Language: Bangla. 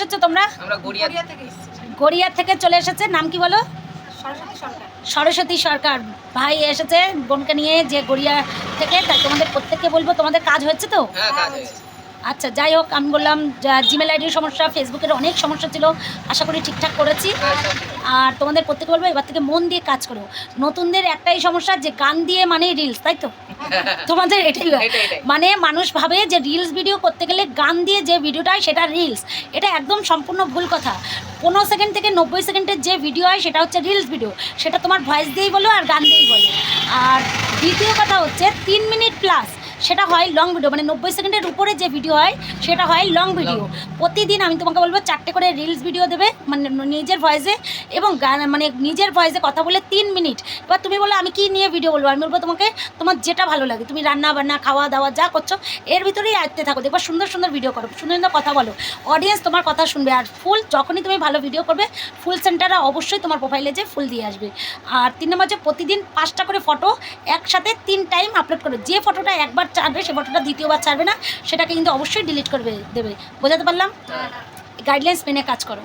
এসেছো তোমরা? আমরা গড়িয়া থেকে এসেছি। গড়িয়া থেকে চলে এসেছে। নাম কি বলো? সরস্বতী সরকার। সরস্বতী সরকার ভাই এসেছে বোনকে নিয়ে, যে গড়িয়া থেকে। তাই তোমাদের প্রত্যেককে বলবো, তোমাদের কাজ হচ্ছে তো? হ্যাঁ, কাজ হয়েছে। আচ্ছা, যাই হোক, আমি বললাম জিমেল আইডির সমস্যা, ফেসবুকের অনেক সমস্যা ছিল, আশা করি ঠিকঠাক করেছি। আর তোমাদের প্রত্যেকে বলবো এবার থেকে মন দিয়ে কাজ করো। নতুনদের একটাই সমস্যা, যে গান দিয়ে মানে রিলস, তাই তো? তোমাদের এটাই মানে মানুষ ভাবে যে রিলস ভিডিও করতে গেলে গান দিয়ে যে ভিডিওটা হয় সেটা রিলস। এটা একদম সম্পূর্ণ ভুল কথা। 15 সেকেন্ড থেকে 90 সেকেন্ডের যে ভিডিও হয় সেটা হচ্ছে রিলস ভিডিও। সেটা তোমার ভয়েস দিয়েই বলো আর গান দিয়েই বলো। আর দ্বিতীয় কথা হচ্ছে 3 মিনিট প্লাস সেটা হয় লং ভিডিও, মানে 90 সেকেন্ডের উপরে যে ভিডিও হয় সেটা হয় লং ভিডিও। প্রতিদিন আমি তোমাকে বলবো 4টে করে রিলস ভিডিও দেবে, মানে নিজের ভয়েসে, এবং গান মানে নিজের ভয়েসে কথা বলে 3 মিনিট। এবার তুমি বলো আমি কি নিয়ে ভিডিও বলবো? আমি বলবো তোমাকে তোমার যেটা ভালো লাগে, তুমি রান্না বান্না খাওয়া দাওয়া যা করছো এর ভিতরেই আয়ত্তে থাকো, দেখবা সুন্দর সুন্দর ভিডিও করো, সুন্দর সুন্দর কথা বলো, অডিয়েন্স তোমার কথা শুনবে। আর ফুল যখনই তুমি ভালো ভিডিও করবে ফুল সেন্টাররা অবশ্যই তোমার প্রোফাইলে যে ফুল দিয়ে আসবে। আর 3 নম্বর, প্রতিদিন 5টা করে ফটো একসাথে 3 টাইম আপলোড করবে। যে ফটোটা একবার ছাড়বে সে ফটোটা দ্বিতীয়বার ছাড়বে না, সেটাকে কিন্তু অবশ্যই ডিলিট করবে দেবে। বোঝাতে পারলাম? গাইডলাইন্স মেনে কাজ করো।